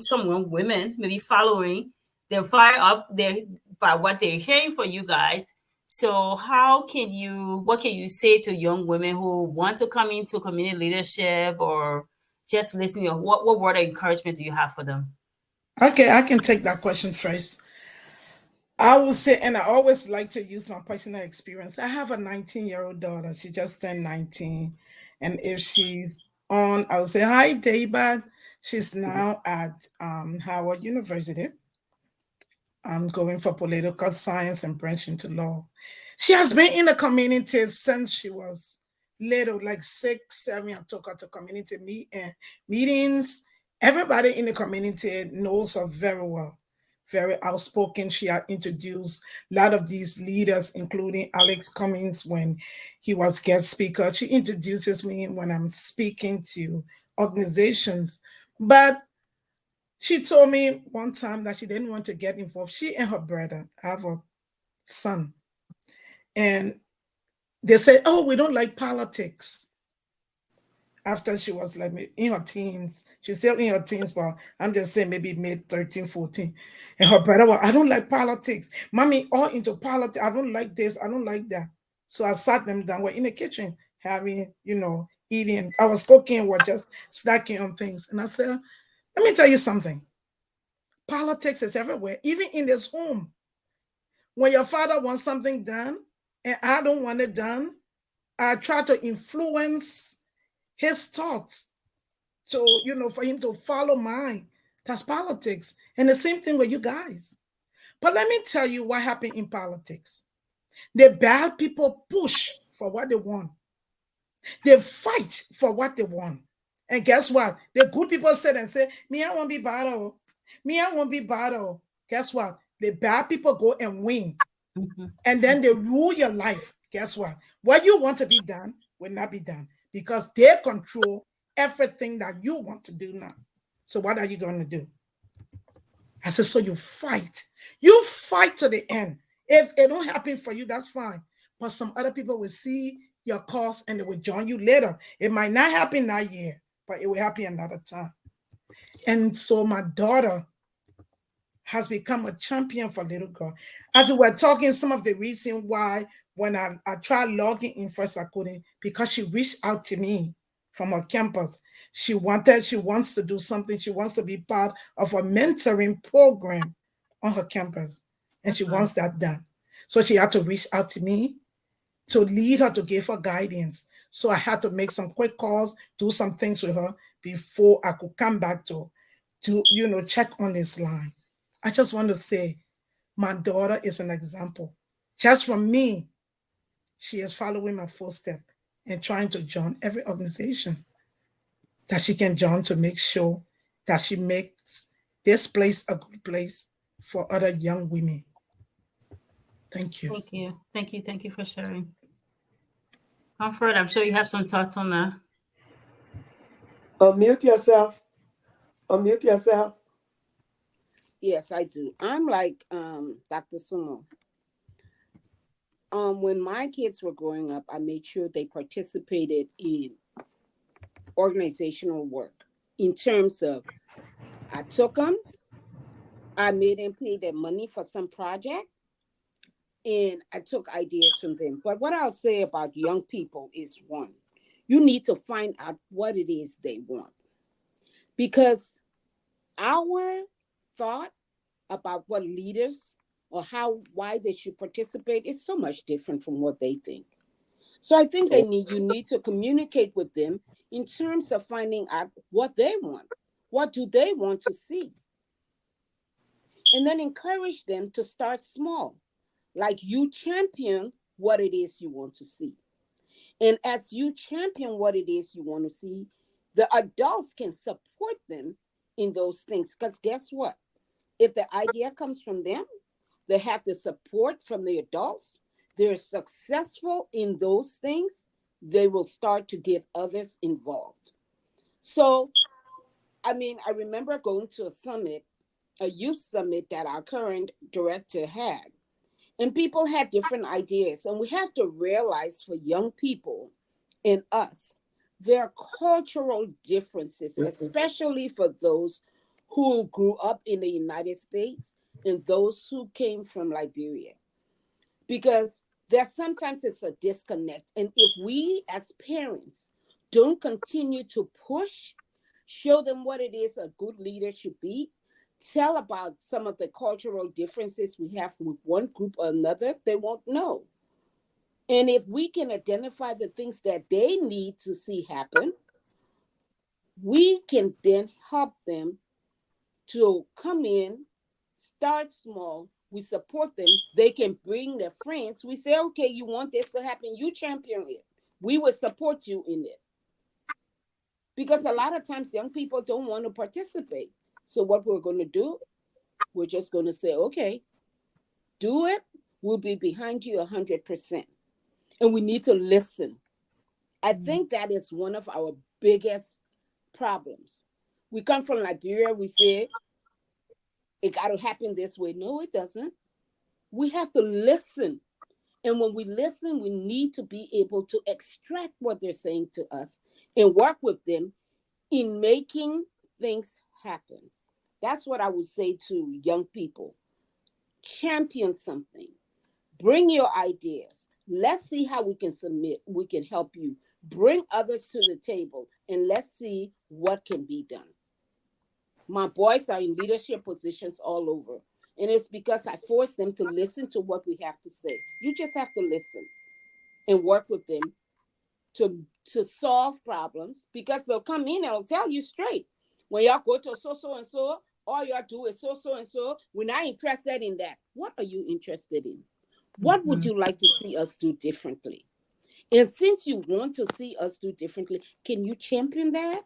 some young women maybe following, they're fired up by what they're hearing from you guys. So what can you say to young women who want to come into community leadership or just listening? What word of encouragement do you have for them? Okay, I can take that question first. I will say, and I always like to use my personal experience. I have a 19-year-old daughter. She just turned 19. And if she's on, I will say, hi, Deba. She's now at Howard University. I'm going for political science and branching to law. She has been in the community since she was little, like 6, 7. I took her to community meetings. Everybody in the community knows her very well. Very outspoken. She had introduced a lot of these leaders, including Alex Cummings when he was guest speaker. She introduces me when I'm speaking to organizations. But she told me one time that she didn't want to get involved. She and her brother have a son. And they said, oh, we don't like politics. After she was like in her teens, she's still in her teens, but I'm just saying maybe mid 13, 14. And her brother was, I don't like politics. Mommy, all into politics. I don't like this. I don't like that. So I sat them down. We're in the kitchen having, eating. I was cooking, we're just snacking on things. And I said, let me tell you something. Politics is everywhere, even in this home. When your father wants something done and I don't want it done, I try to influence his thoughts to, for him to follow mine. That's politics. And the same thing with you guys. But let me tell you what happened in politics. The bad people push for what they want. They fight for what they want. And guess what? The good people sit and say, me, I won't be battle. Me, I won't be battle. Guess what? The bad people go and win. Mhm. And then they rule your life. Guess what? What you want to be done will not be done because they control everything that you want to do now. So what are you going to do? I said, so you fight. You fight to the end. If it don't happen for you, that's fine. But some other people will see your cause and they will join you later. It might not happen that year, but it will happen another time. And so my daughter has become a champion for little girl. As we were talking, some of the reason why when I tried logging in first, I couldn't because she reached out to me from her campus. She wants to do something. She wants to be part of a mentoring program on her campus. And she That's wants nice. that done. So she had to reach out to me to lead her, to give her guidance. So I had to make some quick calls, do some things with her before I could come back to check on this line. I just want to say my daughter is an example. Just from me, she is following my footsteps and trying to join every organization that she can join to make sure that she makes this place a good place for other young women. Thank you. Thank you. Thank you. Thank you for sharing. Comfort, I'm sure you have some thoughts on that. Unmute yourself. Unmute yourself. Yes, I do. I'm like Dr. Sumo. When my kids were growing up, I made sure they participated in organizational work. In terms of, I took them, I made them pay their money for some project, and I took ideas from them. But what I'll say about young people is one, you need to find out what it is they want. Because our thought about what leaders or why they should participate is so much different from what they think. So I think you need to communicate with them in terms of finding out what they want. What do they want to see? And then encourage them to start small. Like you champion what it is you want to see. And as you champion what it is you want to see, the adults can support them in those things. Because guess what? If the idea comes from them, they have the support from the adults, they're successful in those things, they will start to get others involved. So, I remember going to a summit, a youth summit that our current director had, and people had different ideas. And we have to realize for young people and us, there are cultural differences, especially for those who grew up in the United States and those who came from Liberia. Because there's sometimes it's a disconnect. And if we as parents don't continue to push, show them what it is a good leader should be, tell about some of the cultural differences we have with one group or another, they won't know. And if we can identify the things that they need to see happen, we can then help them to come in, start small. We support them. They can bring their friends. We say, okay, you want this to happen, you champion it. We will support you in it. Because a lot of times young people don't want to participate. So what we're going to do, we're just going to say, okay, do it. We'll be behind you 100%. And we need to listen. I think that is one of our biggest problems. We come from Liberia, we say, it got to happen this way. No, it doesn't. We have to listen. And when we listen, we need to be able to extract what they're saying to us and work with them in making things happen. That's what I would say to young people. Champion something. Bring your ideas. Let's see how we can submit. We can help you. Bring others to the table and let's see what can be done. My boys are in leadership positions all over. And it's because I force them to listen to what we have to say. You just have to listen and work with them to solve problems, because they'll come in and they'll tell you straight. When y'all go to so and so, all y'all do is so and so. We're not interested in that. What are you interested in? What would you like to see us do differently? And since you want to see us do differently, can you champion that?